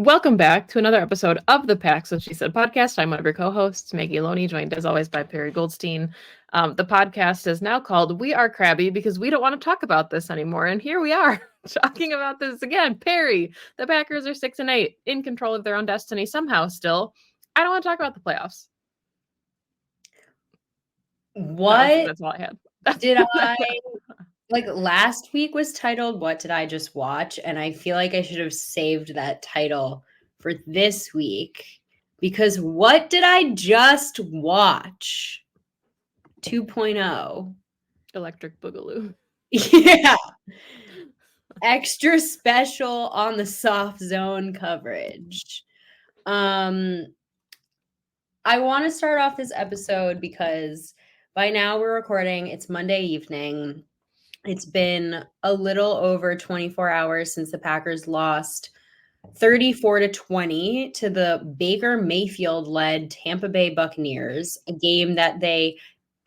Welcome back to another episode of the Pax What She Said podcast. I'm one of your co-hosts, Maggie Loney, joined as always by Perri Goldstein. The podcast is now called We Are Crabby because we don't want to talk about this anymore. And here we are talking about this again. Perri, the Packers are 6-8, in control of their own destiny somehow still. I don't want to talk about the playoffs. What That's all I had. did I like last week was titled What Did I Just Watch? And I feel like I should have saved that title for this week because what did I just watch? 2.0. Electric Boogaloo. Yeah. Extra special on the soft zone coverage. I want to start off this episode because by now we're recording. It's Monday evening. It's been a little over 24 hours since the Packers lost 34-20 to the Baker Mayfield-led Tampa Bay Buccaneers, a game that they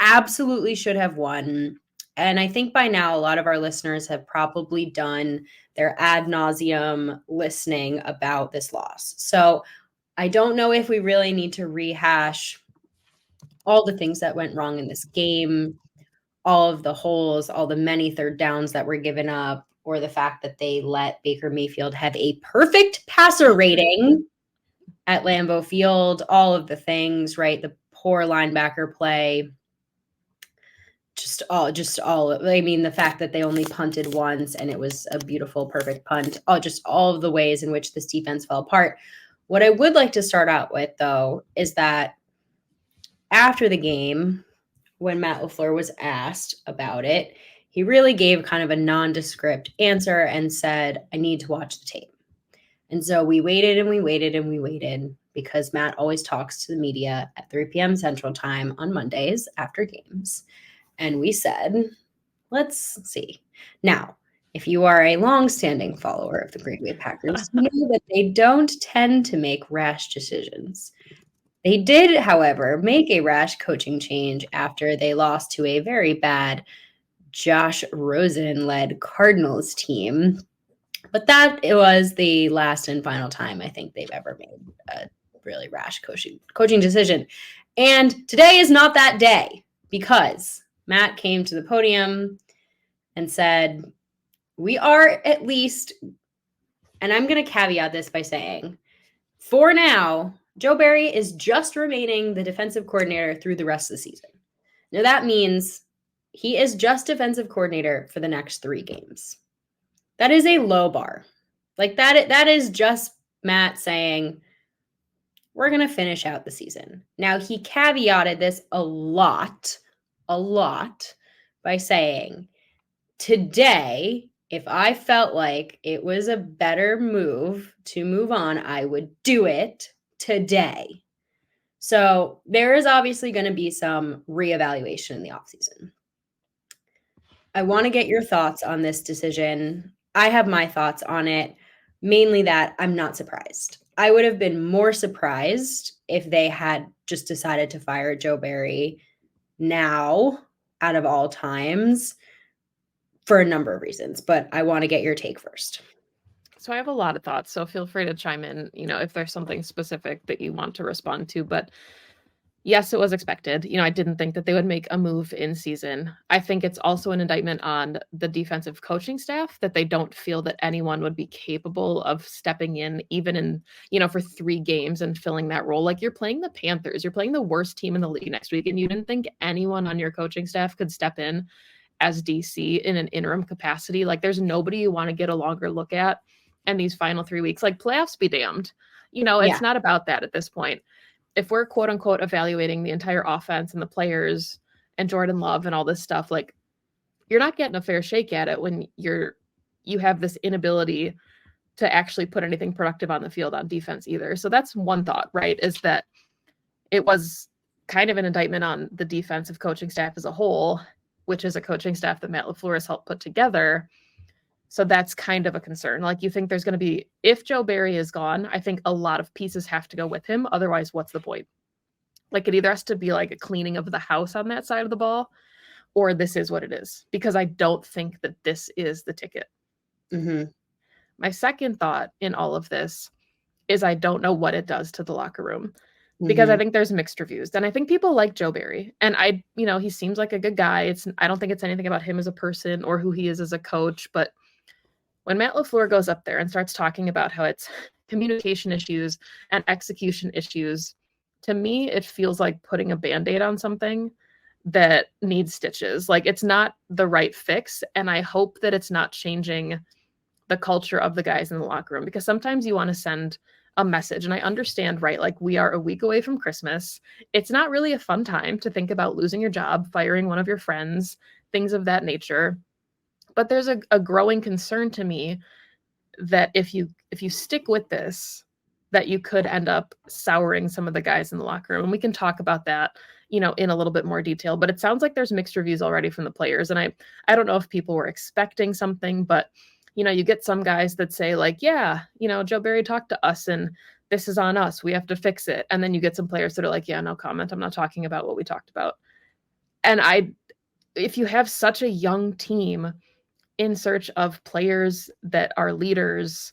absolutely should have won. And I think by now a lot of our listeners have probably done their ad nauseum listening about this loss. So I don't know if we really need to rehash all the things that went wrong in this game, all of the holes, all the many third downs that were given up, or the fact that they let Baker Mayfield have a perfect passer rating at Lambeau Field, all of the things, right? The poor linebacker play, just all. I mean, the fact that they only punted once and it was a beautiful, perfect punt, all of the ways in which this defense fell apart. What I would like to start out with, though, is that after the game, when Matt LaFleur was asked about it, he really gave kind of a nondescript answer and said, I need to watch the tape. And so we waited and we waited and we waited because Matt always talks to the media at 3 p.m. Central Time on Mondays after games. And we said, let's see. Now, if you are a longstanding follower of the Green Bay Packers, you know that they don't tend to make rash decisions. They did, however, make a rash coaching change after they lost to a very bad Josh Rosen-led Cardinals team. But that it was the last and final time I think they've ever made a really rash coaching decision. And today is not that day because Matt came to the podium and said, we are at least, and I'm going to caveat this by saying, for now, Joe Barry is just remaining the defensive coordinator through the rest of the season. Now that means he is just defensive coordinator for the next 3 games. That is a low bar. Like that is just Matt saying, we're going to finish out the season. Now he caveated this a lot by saying, today, if I felt like it was a better move to move on, I would do it today. So there is obviously going to be some reevaluation in the offseason. I want to get your thoughts on this decision. I have my thoughts on it, mainly that I'm not surprised. I would have been more surprised if they had just decided to fire Joe Barry now, out of all times, for a number of reasons, but I want to get your take first. So I have a lot of thoughts, so feel free to chime in, if there's something specific that you want to respond to. But yes, it was expected. I didn't think that they would make a move in season. I think it's also an indictment on the defensive coaching staff that they don't feel that anyone would be capable of stepping in, even in, for 3 games and filling that role. Like, you're playing the Panthers, you're playing the worst team in the league next week, and you didn't think anyone on your coaching staff could step in as DC in an interim capacity. Like, there's nobody you want to get a longer look at in these final 3 weeks. Like, playoffs be damned. It's not about that at this point. If we're quote unquote evaluating the entire offense and the players and Jordan Love and all this stuff, like, you're not getting a fair shake at it when you have this inability to actually put anything productive on the field on defense either. So that's one thought, right? Is that it was kind of an indictment on the defensive coaching staff as a whole, which is a coaching staff that Matt LaFleur has helped put together. So that's kind of a concern. Like, you think there's going to be, if Joe Barry is gone, I think a lot of pieces have to go with him. Otherwise, what's the point? Like, it either has to be like a cleaning of the house on that side of the ball, or this is what it is, because I don't think that this is the ticket. Mm-hmm. My second thought in all of this is I don't know what it does to the locker room because I Mhm. think there's mixed reviews. And I think people like Joe Barry. And he seems like a good guy. I don't think it's anything about him as a person or who he is as a coach, but when Matt LaFleur goes up there and starts talking about how it's communication issues and execution issues, to me, it feels like putting a band-aid on something that needs stitches. Like it's not the right fix. And I hope that it's not changing the culture of the guys in the locker room because sometimes you want to send a message. And I understand, right? Like we are a week away from Christmas. It's not really a fun time to think about losing your job, firing one of your friends, things of that nature. But there's a growing concern to me that if you stick with this, that you could end up souring some of the guys in the locker room. And we can talk about that, in a little bit more detail. But it sounds like there's mixed reviews already from the players. And I don't know if people were expecting something, but you get some guys that say, like, yeah, Joe Barry talked to us and this is on us. We have to fix it. And then you get some players that are like, yeah, no comment. I'm not talking about what we talked about. And if you have such a young team in search of players that are leaders,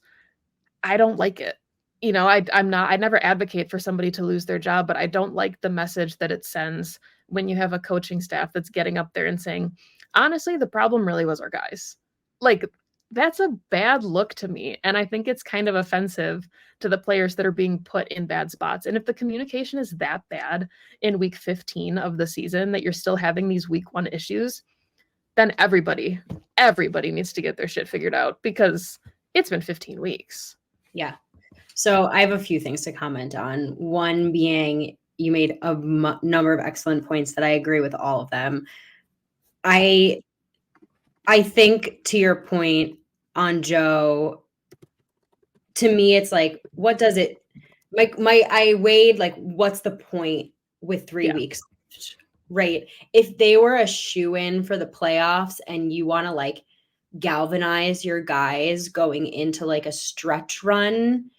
I don't like it. I never advocate for somebody to lose their job, but I don't like the message that it sends when you have a coaching staff that's getting up there and saying, honestly, the problem really was our guys. Like, that's a bad look to me. And I think it's kind of offensive to the players that are being put in bad spots. And if the communication is that bad in week 15 of the season that you're still having these week 1 issues, then everybody needs to get their shit figured out because it's been 15 weeks. Yeah. So I have a few things to comment on. One being you made a number of excellent points that I agree with all of them. I think to your point on Joe, to me it's like, what does it I weighed like what's the point with 3 Yeah. weeks, right? If they were a shoe-in for the playoffs and you want to like galvanize your guys going into like a stretch run,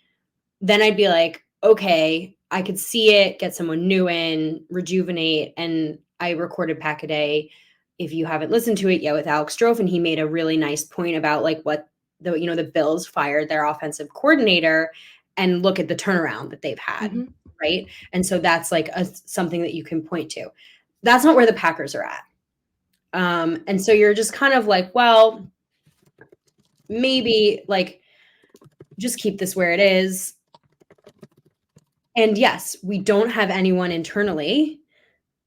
then I'd be like, okay, I could see it, get someone new in, rejuvenate. And I recorded Pack a Day. If you haven't listened to it yet with Alex Strofe, and he made a really nice point about like what the Bills fired their offensive coordinator and look at the turnaround that they've had. Mm-hmm. Right. And so that's like something that you can point to. That's not where the Packers are at. And so you're just kind of like, well, maybe like just keep this where it is. And yes, we don't have anyone internally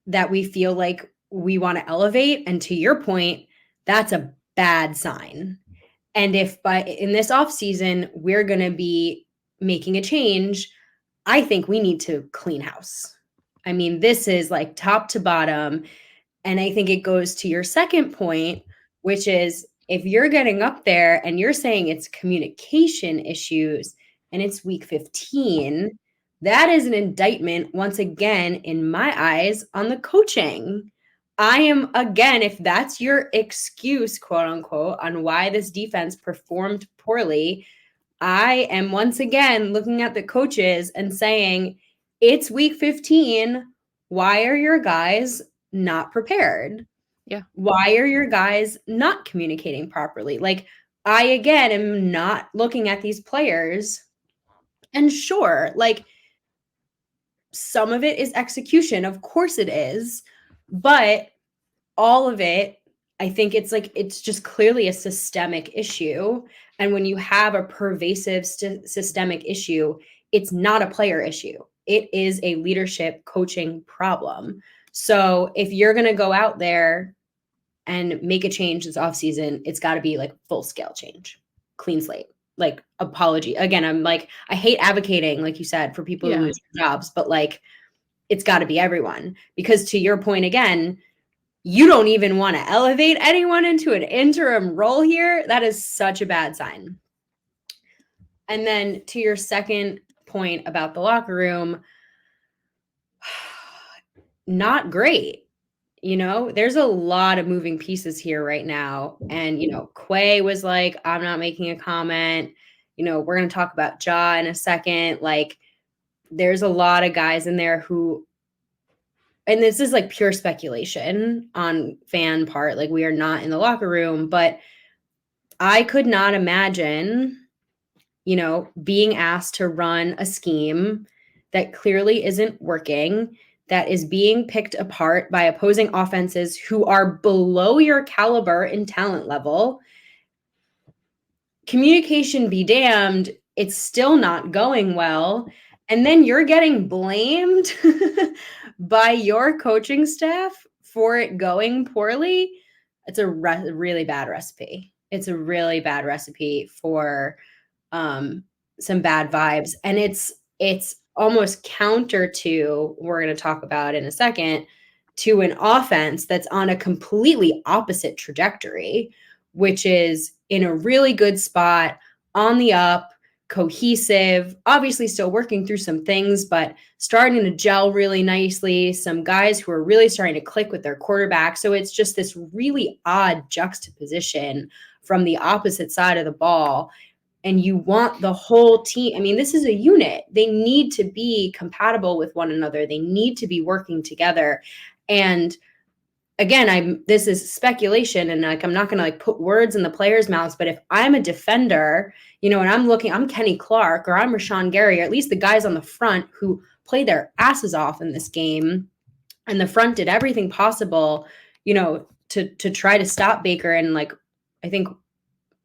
that we feel like we want to elevate. And to your point, that's a bad sign. And if in this off season we're going to be making a change, I think we need to clean house. I mean, this is like top to bottom. And I think it goes to your second point, which is if you're getting up there and you're saying it's communication issues and it's week 15, that is an indictment, once again, in my eyes, on the coaching. I am, again, if that's your excuse, quote unquote, on why this defense performed poorly, I am once again looking at the coaches and saying, it's week 15. Why are your guys not prepared? Yeah. Why are your guys not communicating properly? Like, I, again, am not looking at these players. And sure, like, some of it is execution. Of course it is. But all of it, I think it's just clearly a systemic issue. And when you have a pervasive systemic issue, it's not a player issue. It is a leadership coaching problem. So if you're going to go out there and make a change this offseason, it's got to be like full scale change, clean slate, like apology. Again, I'm like, I hate advocating, like you said, for people to lose their jobs, but like, it's got to be everyone. Because to your point again, you don't even want to elevate anyone into an interim role here. That is such a bad sign. And then to your second point about the locker room, not great. There's a lot of moving pieces here right now. And, Quay was like, I'm not making a comment. We're going to talk about Ja in a second. Like, there's a lot of guys in there who, and this is like pure speculation on fan part, like we are not in the locker room, but I could not imagine being asked to run a scheme that clearly isn't working, that is being picked apart by opposing offenses who are below your caliber and talent level. Communication be damned, it's still not going well. And then you're getting blamed by your coaching staff for it going poorly. It's a really bad recipe. It's a really bad recipe for some bad vibes. And it's almost counter to, we're going to talk about in a second, to an offense that's on a completely opposite trajectory, which is in a really good spot, on the up, cohesive, obviously still working through some things, but starting to gel really nicely. Some guys who are really starting to click with their quarterback. So it's just this really odd juxtaposition from the opposite side of the ball. And you want the whole team. I mean, this is a unit. They need to be compatible with one another. They need to be working together. And again, this is speculation, and I'm not going to put words in the players' mouths, but if I'm a defender, and I'm Kenny Clark or I'm Rashawn Gary, or at least the guys on the front who play their asses off in this game, and the front did everything possible, to try to stop Baker. And I think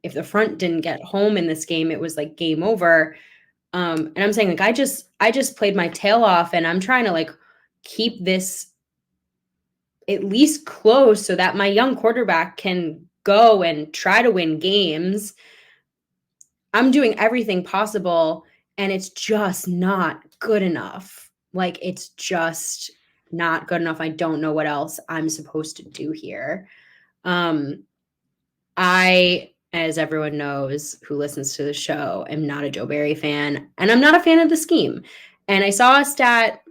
if the front didn't get home in this game, it was game over. And I'm saying I just played my tail off, and I'm trying to keep this at least close so that my young quarterback can go and try to win games. I'm doing everything possible, and it's just not good enough. It's just not good enough. I don't know what else I'm supposed to do here. I, as everyone knows who listens to the show, am not a Joe Barry fan, and I'm not a fan of the scheme. And I saw a stat,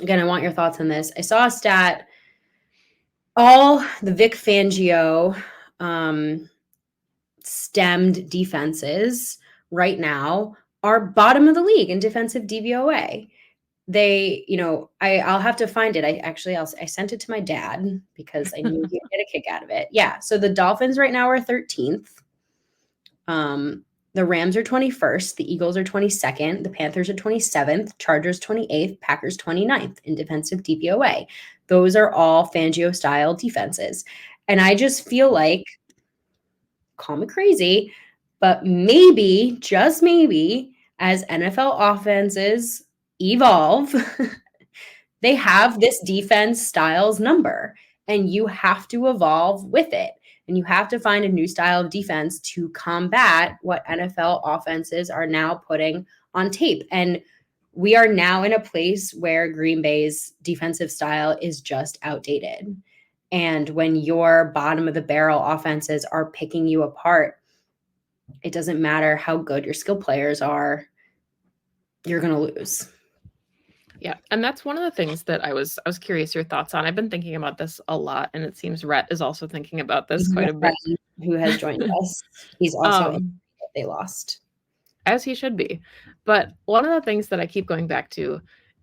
again, I want your thoughts on this. I saw a stat, all the Vic Fangio stemmed defenses right now are bottom of the league in defensive DVOA. They, I'll have to find it. I sent it to my dad because I knew he'd get a kick out of it. Yeah. So the Dolphins right now are 13th. The Rams are 21st. The Eagles are 22nd. The Panthers are 27th. Chargers 28th. Packers 29th in defensive DVOA. Those are all Fangio style defenses. And I just feel like, call me crazy, but maybe, just maybe, as NFL offenses evolve, they have this defense styles number, and you have to evolve with it. And you have to find a new style of defense to combat what NFL offenses are now putting on tape. And we are now in a place where Green Bay's defensive style is just outdated. And when your bottom of the barrel offenses are picking you apart, it doesn't matter how good your skill players are, you're going to lose. Yeah. And that's one of the things that I was curious your thoughts on. I've been thinking about this a lot, and it seems Rhett is also thinking about this quite a bit. Who has joined us. He's also they lost. As he should be. But one of the things that I keep going back to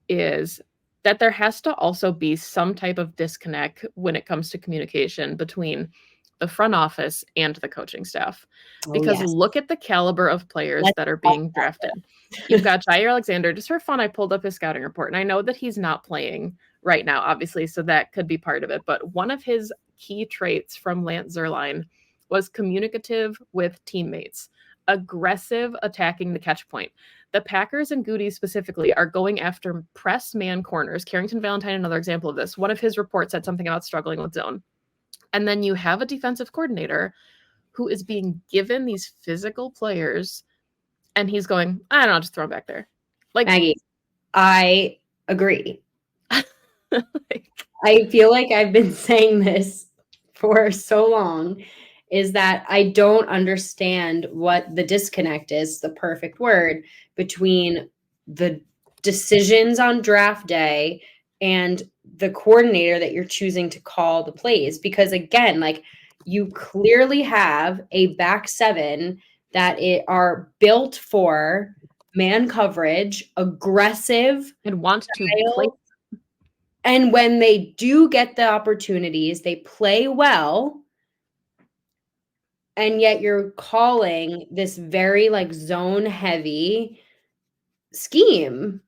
is that there has to also be some type of disconnect when it comes to communication between the front office and the coaching staff. Because look at the caliber of players that are being drafted. You've got Jair Alexander. Just for fun, I pulled up his scouting report, and I know that he's not playing right now, obviously, so that could be part of it. But one of his key traits from Lance Zierlein was communicative with teammates, aggressive attacking the catch point. The Packers and Goody specifically are going after press man corners. Carrington Valentine, another example of this. One of his reports said something about struggling with zone. And then you have a defensive coordinator who is being given these physical players, and he's going, I don't know, just throw them back there. Maggie, I agree. I feel like I've been saying this for so long, is that I don't understand what the disconnect is, the perfect word, between the decisions on draft day and the coordinator that you're choosing to call the plays. Because again, you clearly have a back seven that are built for man coverage, aggressive, and want to play. And when they do get the opportunities, they play well. And yet you're calling this very like zone heavy scheme.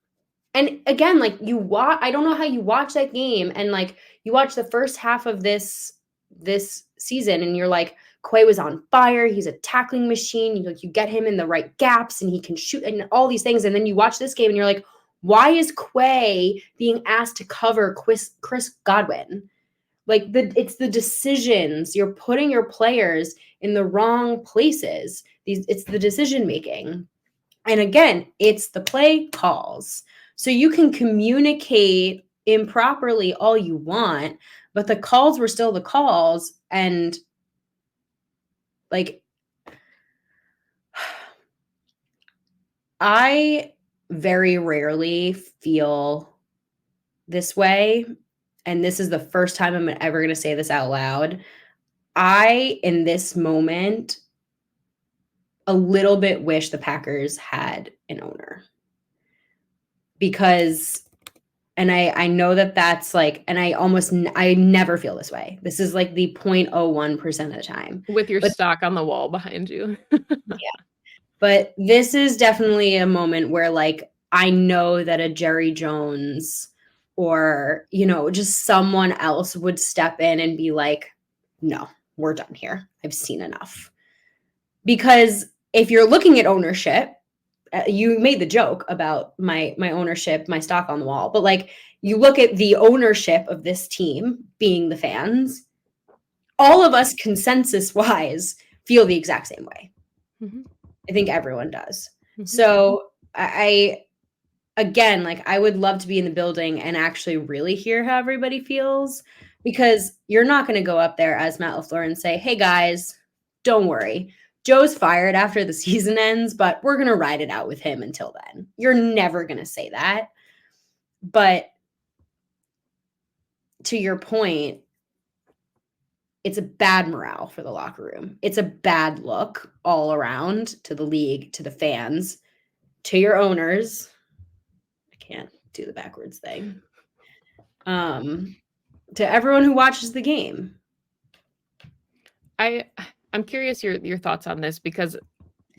And again, like I don't know how you watch that game and like you watch the first half of this season and you're like, Quay was on fire. He's a tackling machine. You get him in the right gaps and he can shoot and all these things. And then you watch this game and you're like, why is Quay being asked to cover Chris Godwin? Like it's the decisions. You're putting your players in the wrong places. It's the decision making. And again, it's the play calls. So you can communicate improperly all you want, but the calls were still the calls. And like, I very rarely feel this way. And this is the first time I'm ever going to say this out loud. I, in this moment, a little bit wish the Packers had an owner. Because, and I know that's like, and I never feel this way. This is like the 0.01% of the time. With your stock on the wall behind you. Yeah. But this is definitely a moment where like, I know that a Jerry Jones or, just someone else would step in and be like, no, we're done here. I've seen enough. Because if you're looking at ownership, you made the joke about my ownership, my stock on the wall, but like you look at the ownership of this team being the fans, all of us consensus wise feel the exact same way. Mm-hmm. I think everyone does. Mm-hmm. So again, like I would love to be in the building and actually really hear how everybody feels, because you're not going to go up there as Matt LaFleur and say, hey guys, don't worry. Joe's fired after the season ends, but we're going to ride it out with him until then. You're never going to say that. But to your point, it's a bad morale for the locker room. It's a bad look all around to the league, to the fans, to your owners. I can't do the backwards thing. To everyone who watches the game. I'm curious your thoughts on this, because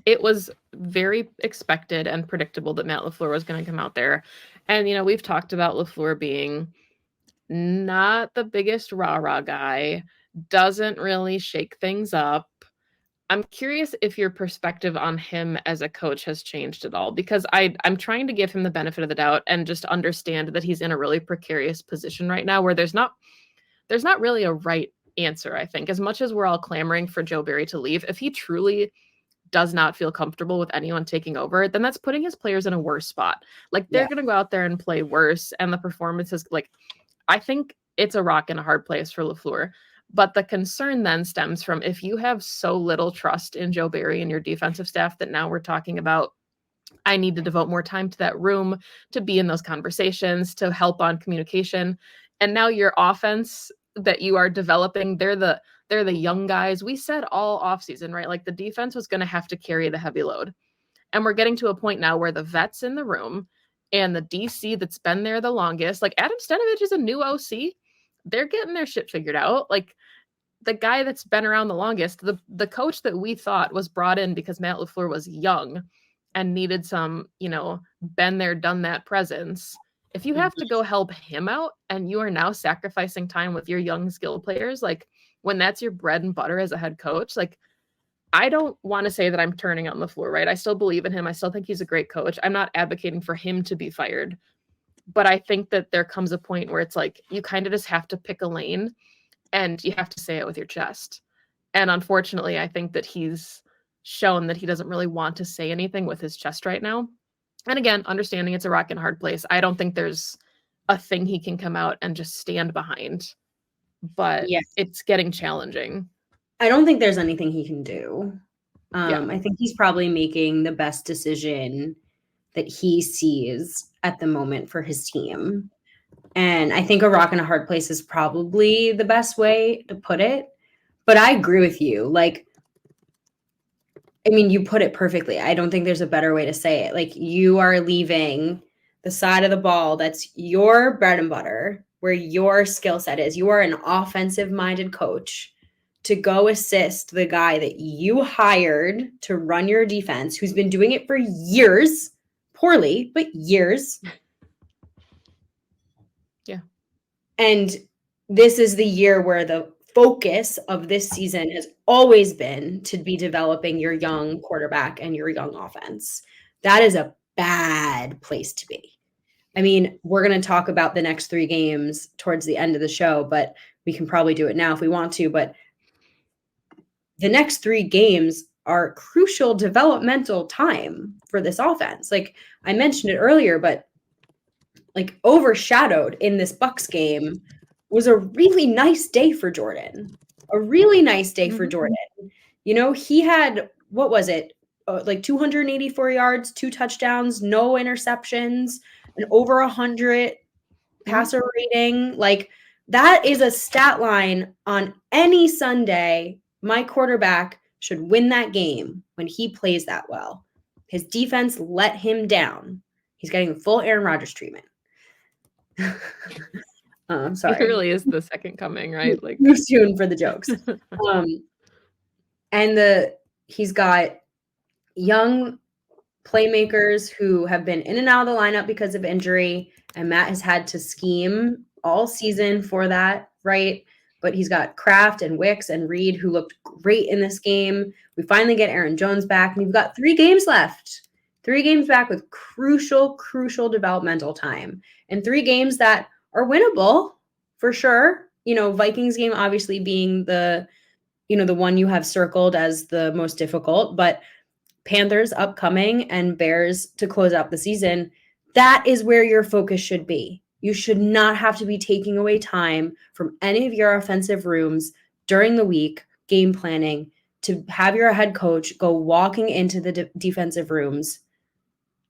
it was very expected and predictable that Matt LaFleur was going to come out there. And, we've talked about LaFleur being not the biggest rah-rah guy, doesn't really shake things up. I'm curious if your perspective on him as a coach has changed at all, because I'm trying to give him the benefit of the doubt and just understand that he's in a really precarious position right now where there's not really a right answer. I think as much as we're all clamoring for Joe Barry to leave, if he truly does not feel comfortable with anyone taking over, then that's putting his players in a worse spot. Like they're going to go out there and play worse. And the performances, like, I think it's a rock and a hard place for LaFleur. But the concern then stems from if you have so little trust in Joe Barry and your defensive staff that now we're talking about, I need to devote more time to that room, to be in those conversations, to help on communication. And now your offense that you are developing, they're the young guys. We said all offseason, right? Like the defense was going to have to carry the heavy load. And we're getting to a point now where the vets in the room and the DC that's been there the longest, like Adam Stenavich is a new OC. They're getting their shit figured out. Like the guy that's been around the longest, the coach that we thought was brought in because Matt LaFleur was young and needed some, been there, done that presence. If you have to go help him out and you are now sacrificing time with your young skilled players, like when that's your bread and butter as a head coach, like I don't want to say that I'm turning on LaFleur, right? I still believe in him. I still think he's a great coach. I'm not advocating for him to be fired, but I think that there comes a point where it's like, you kind of just have to pick a lane and you have to say it with your chest. And unfortunately, I think that he's shown that he doesn't really want to say anything with his chest right now. And again, understanding it's a rock and hard place. I don't think there's a thing he can come out and just stand behind, but it's getting challenging. I don't think there's anything he can do. I think he's probably making the best decision that he sees at the moment for his team. And I think a rock and a hard place is probably the best way to put it. But I agree with you. Like, I mean, you put it perfectly. I don't think there's a better way to say it. Like, you are leaving the side of the ball that's your bread and butter, where your skill set is. You are an offensive-minded coach to go assist the guy that you hired to run your defense, who's been doing it for years, poorly, but years. Yeah. And this is the year where the focus of this season has always been to be developing your young quarterback and your young offense. That is a bad place to be. I mean, we're going to talk about the next 3 games towards the end of the show, but we can probably do it now if we want to. But the next 3 games are crucial developmental time for this offense. Like I mentioned it earlier, but like overshadowed in this Bucks game was a really nice day for Jordan. A really nice day for Jordan. You know, he had, what was it? Like 284 yards, 2 touchdowns, no interceptions, an over 100 passer rating. Like that is a stat line on any Sunday. My quarterback should win that game when he plays that well. His defense let him down. He's getting the full Aaron Rodgers treatment. Sorry. He really is the second coming, right? Like too soon for the jokes. And he's got young playmakers who have been in and out of the lineup because of injury, and Matt has had to scheme all season for that, right? But he's got Kraft and Wicks and Reed who looked great in this game. We finally get Aaron Jones back, and we've got 3 games left. 3 games back with crucial developmental time, and 3 games that are winnable for sure. You know, Vikings game obviously being the one you have circled as the most difficult, but Panthers upcoming and Bears to close out the season. That is where your focus should be. You should not have to be taking away time from any of your offensive rooms during the week, game planning, to have your head coach go walking into the defensive rooms.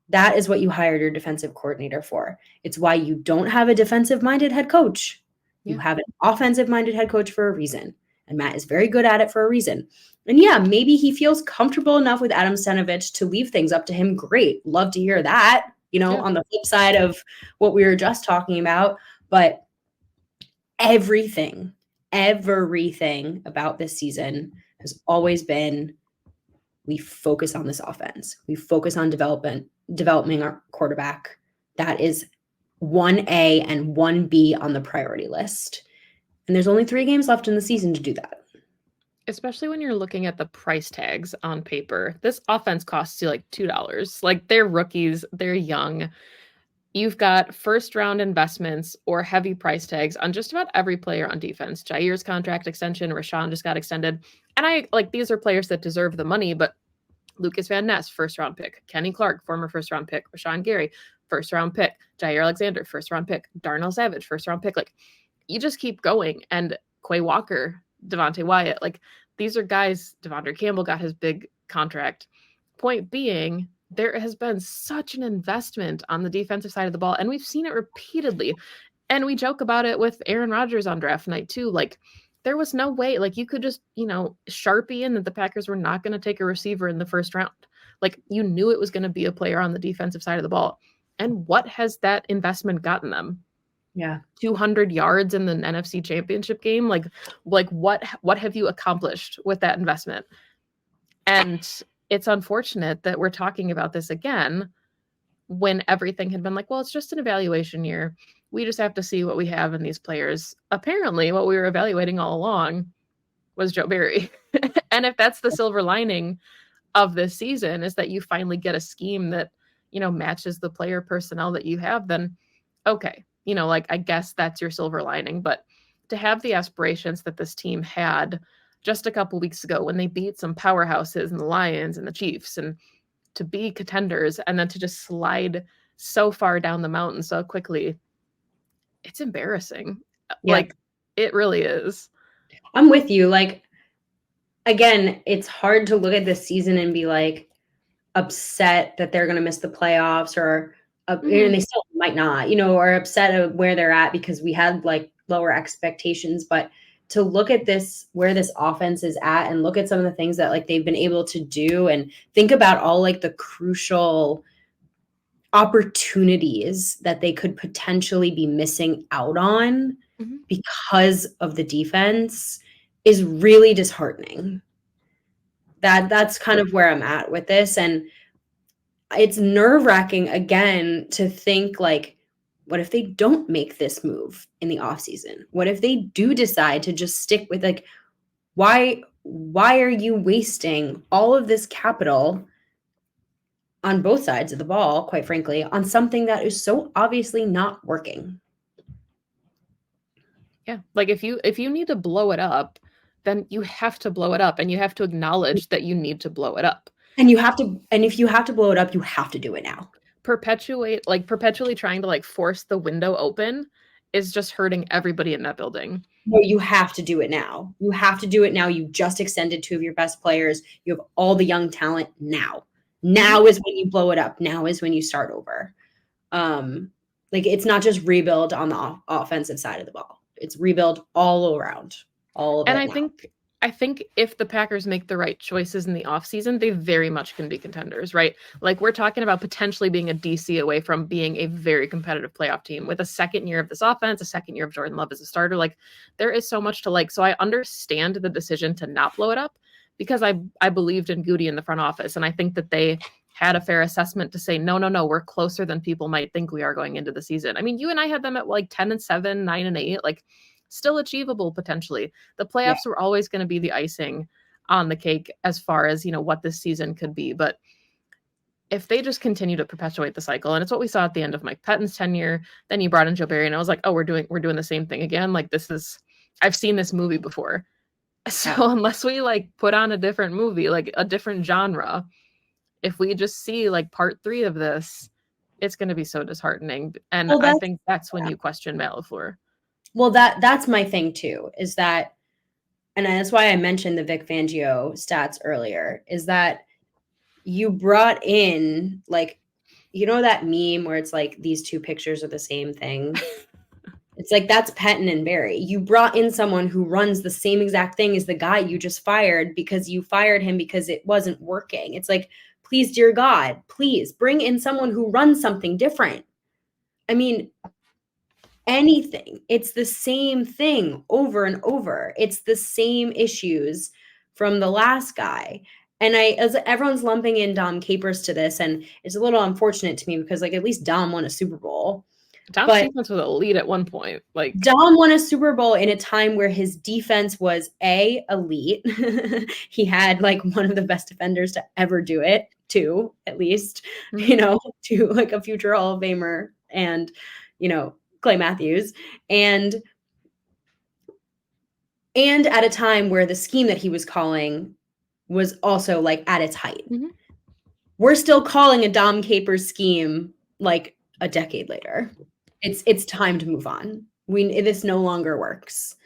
That is what you hired your defensive coordinator for. It's why you don't have a defensive-minded head coach. You have an offensive-minded head coach for a reason. And Matt is very good at it for a reason. And yeah, maybe he feels comfortable enough with Adam Stenavich to leave things up to him. Great. Love to hear that, on the flip side of what we were just talking about. But everything about this season has always been, we focus on this offense. We focus on developing our quarterback. That is 1A and 1B on the priority list. And there's only 3 games left in the season to do that. Especially when you're looking at the price tags on paper. This offense costs you like $2. Like they're rookies, they're young. You've got first-round investments or heavy price tags on just about every player on defense. Jair's contract extension, Rashawn just got extended. And these are players that deserve the money, but Lucas Van Ness, first-round pick. Kenny Clark, former first-round pick. Rashawn Gary, first-round pick. Jair Alexander, first-round pick. Darnell Savage, first-round pick. Like, you just keep going. And Quay Walker, Devontae Wyatt, like these are guys. Devondre Campbell got his big contract. Point being, there has been such an investment on the defensive side of the ball, and we've seen it repeatedly. And we joke about it with Aaron Rodgers on draft night too. Like there was no way, like you could just, Sharpie in that the Packers were not going to take a receiver in the first round. Like you knew it was going to be a player on the defensive side of the ball. And what has that investment gotten them? Yeah. 200 yards in the NFC Championship game. Like what have you accomplished with that investment? And it's unfortunate that we're talking about this again when everything had been like, well, it's just an evaluation year. We just have to see what we have in these players. Apparently, what we were evaluating all along was Joe Barry. And if that's the silver lining of this season is that you finally get a scheme that, matches the player personnel that you have, then okay. I guess that's your silver lining. But to have the aspirations that this team had just a couple weeks ago when they beat some powerhouses and the Lions and the Chiefs and to be contenders and then to just slide so far down the mountain so quickly, it's embarrassing. Yeah. Like, it really is. I'm with you. Like, again, it's hard to look at this season and be like upset that they're going to miss the playoffs or and they still might not, or upset of where they're at because we had like lower expectations. But to look at this, where this offense is at and look at some of the things that like they've been able to do and think about all like the crucial opportunities that they could potentially be missing out on because of the defense. is really disheartening. That's kind of where I'm at with this. And it's nerve-wracking again to think like, what if they don't make this move in the offseason? What if they do decide to just stick with like, why are you wasting all of this capital on both sides of the ball, quite frankly, on something that is so obviously not working? Yeah. Like if you need to blow it up, then you have to blow it up and you have to acknowledge that you need to blow it up. And if you have to blow it up, you have to do it now. Perpetually trying to like force the window open is just hurting everybody in that building. No, you have to do it now. You have to do it now. You just extended two of your best players. You have all the young talent now. Now is when you blow it up. Now is when you start over. Like it's not just rebuild on the offensive side of the ball. It's rebuild all around. All of And it now. I think if the Packers make the right choices in the offseason, they very much can be contenders, right? Like we're talking about potentially being a DC away from being a very competitive playoff team with a second year of this offense, a second year of Jordan Love as a starter. Like there is so much to like. So I understand the decision to not blow it up because I believed in Goody in the front office. And I think that they had a fair assessment to say, no, we're closer than people might think we are going into the season. I mean, you and I had them at like 10-7, 9-8, like still achievable potentially. The playoffs were always going to be the icing on the cake as far as, what this season could be. But if they just continue to perpetuate the cycle, and it's what we saw at the end of Mike Pettine's tenure, then you brought in Joe Barry, and I was like, oh, we're doing the same thing again. Like I've seen this movie before. So unless we like put on a different movie, like a different genre, if we just see like part 3 of this, it's going to be so disheartening. And I think that's when you question Matt LaFleur. Well, that's my thing too, is that, and that's why I mentioned the Vic Fangio stats earlier, is that you brought in like, that meme where it's like these two pictures are the same thing. It's like that's Pettine and Barry. You brought in someone who runs the same exact thing as the guy you just fired because you fired him because it wasn't working. It's like, please, dear God, please bring in someone who runs something different. I mean, anything. It's the same thing over and over. It's the same issues from the last guy. And as everyone's lumping in Dom Capers to this, and it's a little unfortunate to me because like at least Dom won a Super Bowl. Dom's defense was elite at one point. Like Dom won a Super Bowl in a time where his defense was elite. He had like one of the best defenders to ever do it, too, at least, to like a future Hall of Famer and, Clay Matthews. And at a time where the scheme that he was calling was also like at its height. Mm-hmm. We're still calling a Dom Capers scheme like a decade later. It's time to move on. This no longer works.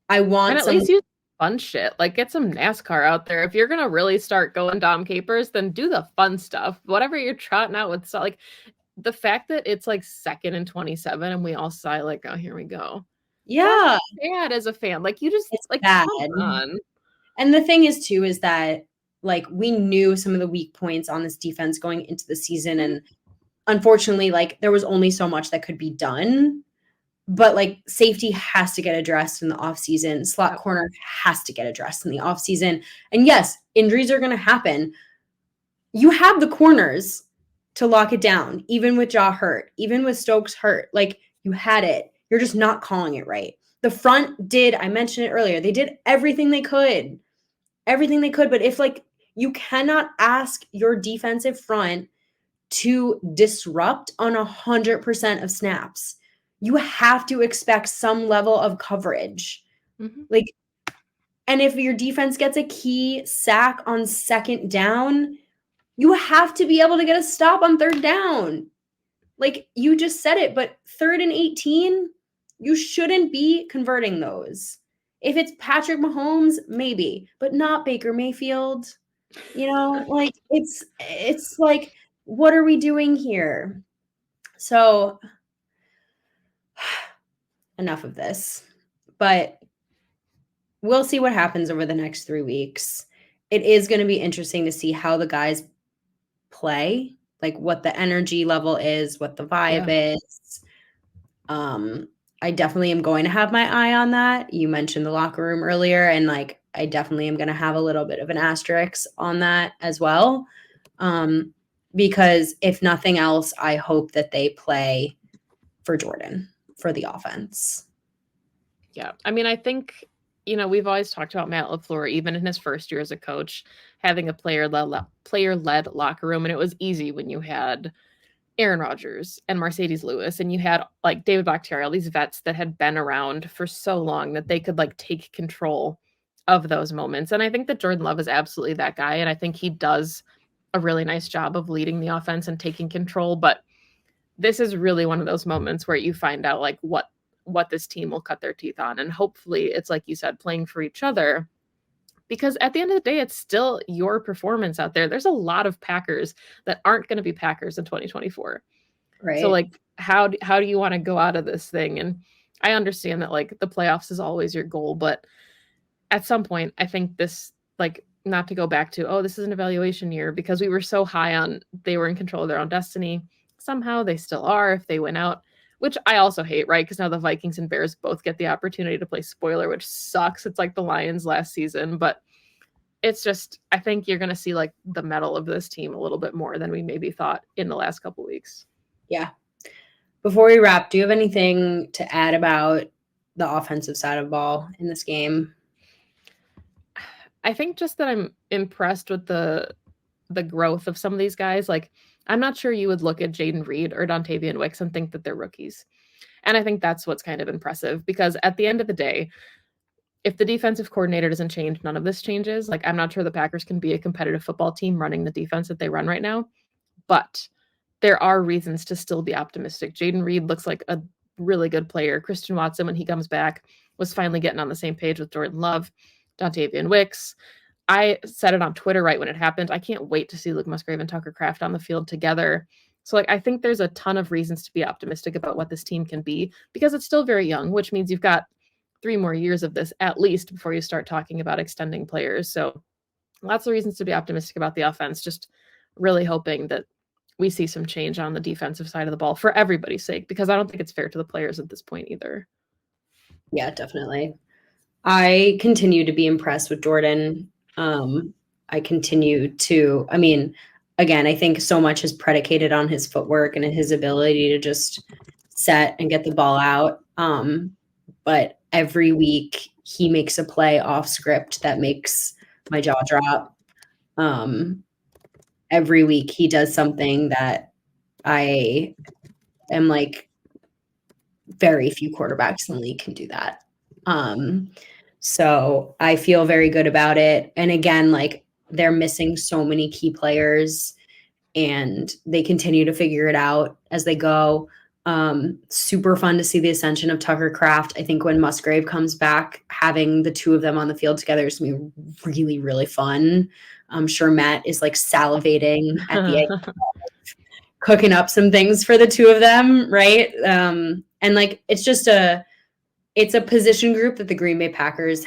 I want at least use fun shit. Like get some NASCAR out there. If you're gonna really start going Dom Capers, then do the fun stuff. Whatever you're trotting out with, like the fact that it's like 2nd and 27, and we all sigh like, oh, here we go. Yeah, that's bad as a fan. Like you just it's like bad. Come on. And the thing is too is that like we knew some of the weak points on this defense going into the season, and unfortunately, like there was only so much that could be done. But like safety has to get addressed in the offseason. Slot corner has to get addressed in the offseason. And yes, injuries are going to happen. You have the corners to lock it down, even with Jaw hurt, even with Stokes hurt. Like you had it. You're just not calling it right. The front I mentioned it earlier, they did everything they could. Everything they could. But if like you cannot ask your defensive front to disrupt on 100% of snaps, you have to expect some level of coverage. Mm-hmm. Like, and if your defense gets a key sack on 2nd down, you have to be able to get a stop on 3rd down. Like you just said it, but 3rd and 18, you shouldn't be converting those. If it's Patrick Mahomes, maybe, but not Baker Mayfield. Like it's like, what are we doing here? So enough of this, but we'll see what happens over the next 3 weeks. It is going to be interesting to see how the guys play, like what the energy level is, what the vibe is. I definitely am going to have my eye on that. You mentioned the locker room earlier, and like I definitely am going to have a little bit of an asterisk on that as well. Because if nothing else, I hope that they play for Jordan for the offense. Yeah. I mean, I think, we've always talked about Matt LaFleur, even in his first year as a coach, having a player-led locker room. And it was easy when you had Aaron Rodgers and Mercedes Lewis, and you had like David Bakhtiari, all these vets that had been around for so long that they could like take control of those moments. And I think that Jordan Love is absolutely that guy. And I think he does a really nice job of leading the offense and taking control. But this is really one of those moments where you find out like what this team will cut their teeth on. And hopefully it's like you said, playing for each other. Because at the end of the day, it's still your performance out there. There's a lot of Packers that aren't going to be Packers in 2024. Right. So like how do you want to go out of this thing? And I understand that like the playoffs is always your goal, but at some point I think this, like, not to go back to, oh, this is an evaluation year, because we were so high on they were in control of their own destiny. Somehow they still are if they win out, which I also hate, right? Because now the Vikings and Bears both get the opportunity to play spoiler, which sucks. It's like the Lions last season, but it's just, I think you're going to see like the mettle of this team a little bit more than we maybe thought in the last couple weeks. Yeah. Before we wrap, do you have anything to add about the offensive side of the ball in this game? I think just that I'm impressed with the growth of some of these guys. Like, I'm not sure you would look at Jaden Reed or Dontavian Wicks and think that they're rookies. And I think that's what's kind of impressive, because at the end of the day, if the defensive coordinator doesn't change, none of this changes. Like, I'm not sure the Packers can be a competitive football team running the defense that they run right now, but there are reasons to still be optimistic. Jaden Reed looks like a really good player. Christian Watson, when he comes back, was finally getting on the same page with Jordan Love, Dontavian Wicks. I said it on Twitter right when it happened. I can't wait to see Luke Musgrave and Tucker Kraft on the field together. So, like, I think there's a ton of reasons to be optimistic about what this team can be, because it's still very young, which means you've got 3 more years of this at least before you start talking about extending players. So lots of reasons to be optimistic about the offense. Just really hoping that we see some change on the defensive side of the ball for everybody's sake, because I don't think it's fair to the players at this point either. Yeah, definitely. I continue to be impressed with Jordan. I continue to, I mean, again, I think so much is predicated on his footwork and his ability to just set and get the ball out. But every week he makes a play off script that makes my jaw drop. Every week he does something that I am like, very few quarterbacks in the league can do that. So I feel very good about it. And again, like, they're missing so many key players and they continue to figure it out as they go. Super fun to see the ascension of Tucker Kraft. I think when Musgrave comes back, having the two of them on the field together is going to be really, really fun. I'm sure Matt is like salivating at the end, cooking up some things for the two of them, right? And like, it's a position group that the Green Bay Packers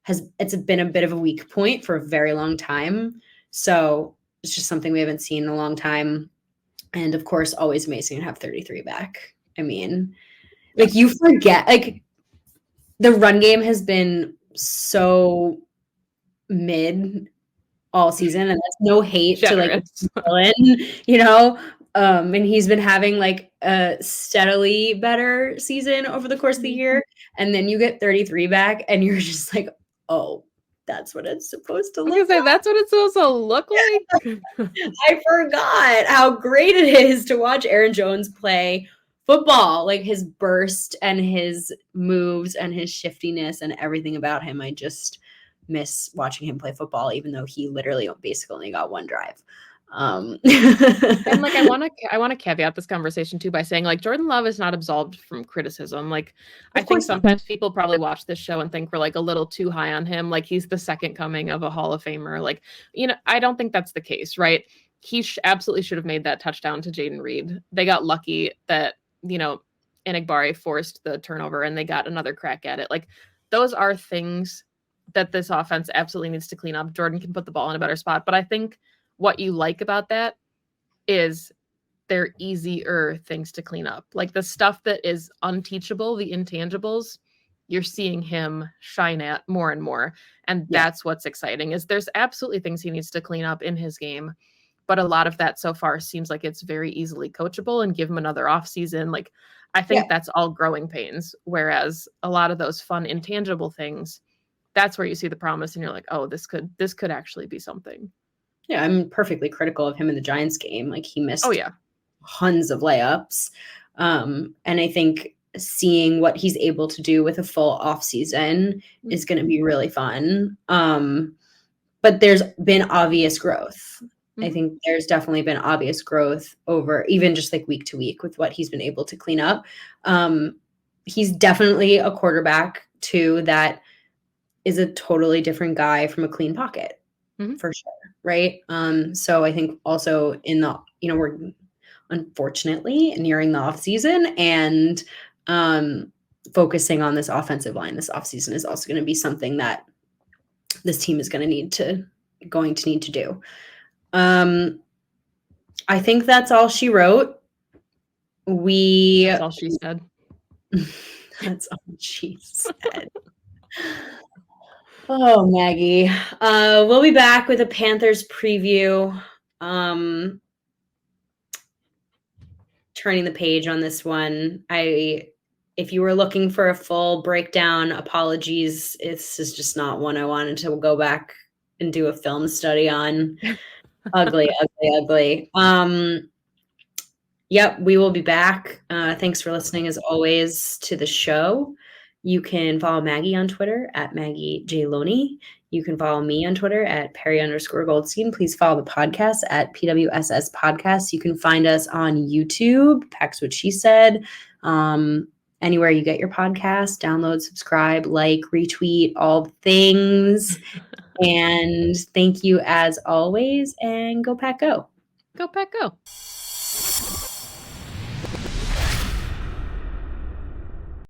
it's been a bit of a weak point for a very long time. So it's just something we haven't seen in a long time. And of course, always amazing to have 33 back. I mean, like, you forget, like, the run game has been so mid all season, and that's no hate Generous. to like Dylan, you know. And he's been having like a steadily better season over the course of the year. And then you get 33 back and you're just like, oh, that's what it's supposed to look like. That's what it's supposed to look like. I forgot how great it is to watch Aaron Jones play football. Like, his burst and his moves and his shiftiness and everything about him. I just miss watching him play football, even though he literally basically only got one drive. And like, I want to caveat this conversation too by saying, like, Jordan Love is not absolved from criticism. Like, I think sometimes people probably watch this show and think we're like a little too high on him, like he's the second coming of a Hall of Famer. Like, I don't think that's the case, right? He absolutely should have made that touchdown to Jaden Reed. They got lucky that Enigbari forced the turnover and they got another crack at it. Like, those are things that this offense absolutely needs to clean up. Jordan can put the ball in a better spot, but I think what you like about that is they're easier things to clean up. Like the stuff that is unteachable, the intangibles, you're seeing him shine at more and more. And Yeah. that's what's exciting is there's absolutely things he needs to clean up in his game. But a lot of that so far seems like it's very easily coachable and give him another off season. Like I think that's all growing pains. Whereas a lot of those fun intangible things, that's where you see the promise and you're like, oh, this could actually be something. Yeah, I'm perfectly critical of him in the Giants game. Like he missed Oh yeah. tons of layups. And I think seeing what he's able to do with a full off season is going to be really fun. But there's been obvious growth. I think there's definitely been obvious growth over even just like week to week with what he's been able to clean up. He's definitely a quarterback too that is a totally different guy from a clean pocket for sure. Right. So I think also in the, we're unfortunately nearing the off season and focusing on this offensive line this off season is also going to be something that this team is going to need to do. I think that's all she wrote. That's all she said. That's all she said. Oh, Maggie. We'll be back with a Panthers preview. Turning the page on this one. If you were looking for a full breakdown, apologies. This is just not one I wanted to go back and do a film study on. Ugly. Yep, we will be back. Thanks for listening as always to the show. You can follow Maggie on Twitter at Maggie J. Loney. You can follow me on Twitter at Perri_Goldstein. Please follow the podcast at PWSS Podcast. You can find us on YouTube, Pax What She Said. Anywhere you get your podcast, download, subscribe, like, retweet, all the things. And thank you as always. And go Pack Go. Go Pack Go.